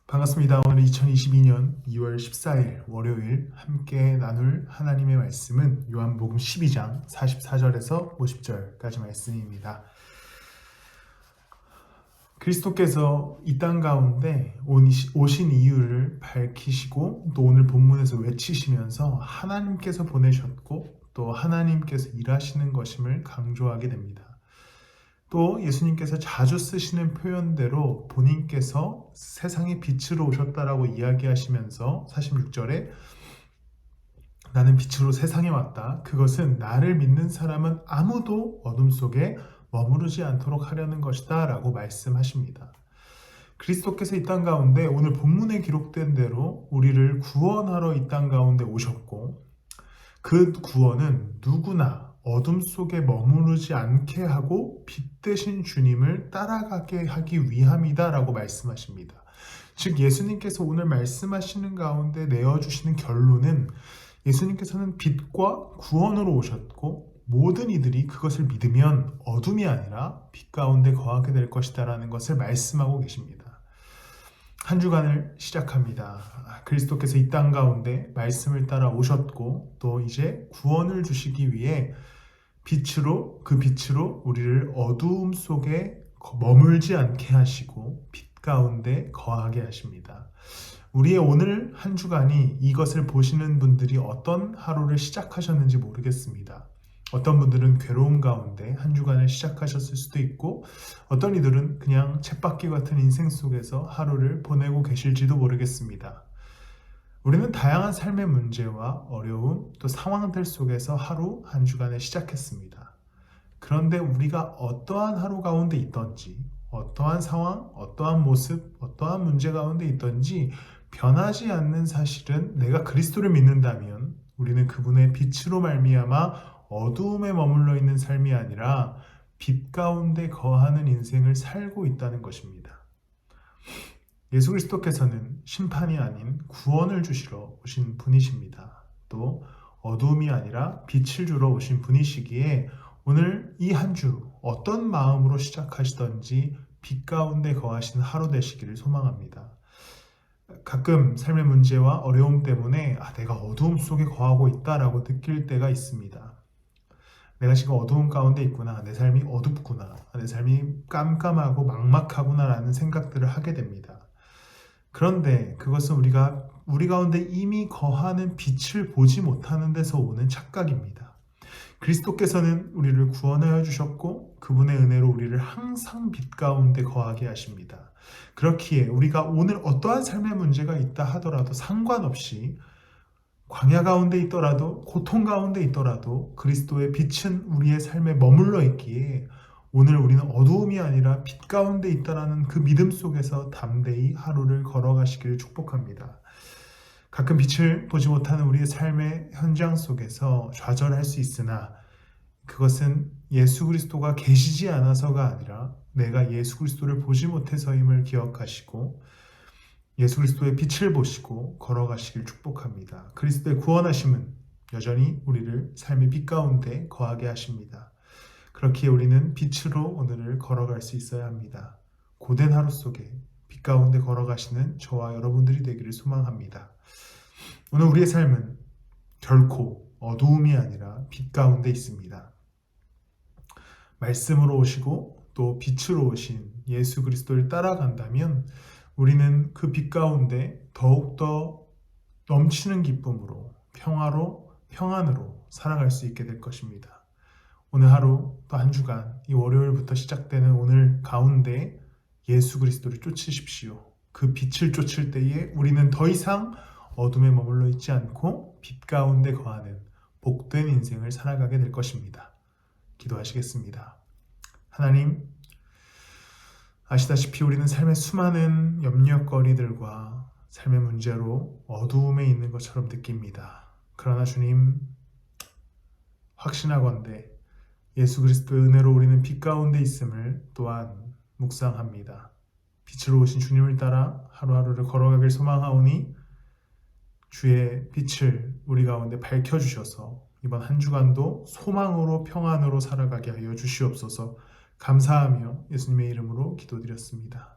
반갑습니다. 오늘 2022년 2월 14일 월요일 함께 나눌 하나님의 말씀은 요한복음 12장 44절에서 50절까지 말씀입니다. 그리스도께서 이 땅 가운데 오신 이유를 밝히시고 또 오늘 본문에서 외치시면서 하나님께서 보내셨고 또 하나님께서 일하시는 것임을 강조하게 됩니다. 또 예수님께서 자주 쓰시는 표현대로 본인께서 세상의 빛으로 오셨다라고 이야기하시면서 46절에 나는 빛으로 세상에 왔다. 그것은 나를 믿는 사람은 아무도 어둠 속에 머무르지 않도록 하려는 것이다 라고 말씀하십니다. 그리스도께서 이 땅 가운데 오늘 본문에 기록된 대로 우리를 구원하러 이 땅 가운데 오셨고 그 구원은 누구나 어둠 속에 머무르지 않게 하고 빛 대신 주님을 따라가게 하기 위함이다 라고 말씀하십니다. 즉 예수님께서 오늘 말씀하시는 가운데 내어주시는 결론은 예수님께서는 빛과 구원으로 오셨고 모든 이들이 그것을 믿으면 어둠이 아니라 빛 가운데 거하게 될 것이다 라는 것을 말씀하고 계십니다. 한 주간을 시작합니다. 그리스도께서 이 땅 가운데 말씀을 따라 오셨고 또 이제 구원을 주시기 위해 그 빛으로 우리를 어두움 속에 머물지 않게 하시고 빛 가운데 거하게 하십니다. 우리의 오늘 한 주간이 이것을 보시는 분들이 어떤 하루를 시작하셨는지 모르겠습니다. 어떤 분들은 괴로움 가운데 한 주간을 시작하셨을 수도 있고 어떤 이들은 그냥 쳇바퀴 같은 인생 속에서 하루를 보내고 계실지도 모르겠습니다. 우리는 다양한 삶의 문제와 어려움 또 상황들 속에서 하루 한 주간을 시작했습니다. 그런데 우리가 어떠한 하루 가운데 있던지 어떠한 상황, 어떠한 모습, 어떠한 문제 가운데 있던지 변하지 않는 사실은 내가 그리스도를 믿는다면 우리는 그분의 빛으로 말미암아 어두움에 머물러 있는 삶이 아니라 빛 가운데 거하는 인생을 살고 있다는 것입니다. 예수 그리스도께서는 심판이 아닌 구원을 주시러 오신 분이십니다. 또 어두움이 아니라 빛을 주러 오신 분이시기에 오늘 이 한 주 어떤 마음으로 시작하시던지 빛 가운데 거하시는 하루 되시기를 소망합니다. 가끔 삶의 문제와 어려움 때문에 내가 어두움 속에 거하고 있다라고 느낄 때가 있습니다. 내가 지금 어두움 가운데 있구나, 내 삶이 어둡구나, 내 삶이 깜깜하고 막막하구나 라는 생각들을 하게 됩니다. 그런데 그것은 우리 가운데 이미 거하는 빛을 보지 못하는 데서 오는 착각입니다. 그리스도께서는 우리를 구원하여 주셨고 그분의 은혜로 우리를 항상 빛 가운데 거하게 하십니다. 그렇기에 우리가 오늘 어떠한 삶의 문제가 있다 하더라도 상관없이 광야 가운데 있더라도 고통 가운데 있더라도 그리스도의 빛은 우리의 삶에 머물러 있기에 오늘 우리는 어두움이 아니라 빛 가운데 있다라는 그 믿음 속에서 담대히 하루를 걸어가시기를 축복합니다. 가끔 빛을 보지 못하는 우리의 삶의 현장 속에서 좌절할 수 있으나 그것은 예수 그리스도가 계시지 않아서가 아니라 내가 예수 그리스도를 보지 못해서임을 기억하시고 예수 그리스도의 빛을 보시고 걸어가시길 축복합니다. 그리스도의 구원하심은 여전히 우리를 삶의 빛 가운데 거하게 하십니다. 그렇기에 우리는 빛으로 오늘을 걸어갈 수 있어야 합니다. 고된 하루 속에 빛 가운데 걸어가시는 저와 여러분들이 되기를 소망합니다. 오늘 우리의 삶은 결코 어두움이 아니라 빛 가운데 있습니다. 말씀으로 오시고 또 빛으로 오신 예수 그리스도를 따라간다면 우리는 그 빛 가운데 더욱더 넘치는 기쁨으로 평안으로 살아갈 수 있게 될 것입니다. 오늘 하루 또 한 주간 이 월요일부터 시작되는 오늘 가운데 예수 그리스도를 쫓으십시오. 그 빛을 쫓을 때에 우리는 더 이상 어둠에 머물러 있지 않고 빛 가운데 거하는 복된 인생을 살아가게 될 것입니다. 기도하시겠습니다. 하나님, 아시다시피 우리는 삶의 수많은 염려거리들과 삶의 문제로 어두움에 있는 것처럼 느낍니다. 그러나 주님, 확신하건대 예수 그리스도의 은혜로 우리는 빛 가운데 있음을 또한 묵상합니다. 빛으로 오신 주님을 따라 하루하루를 걸어가길 소망하오니 주의 빛을 우리 가운데 밝혀주셔서 이번 한 주간도 소망으로 평안으로 살아가게 하여 주시옵소서. 감사하며 예수님의 이름으로 기도드렸습니다.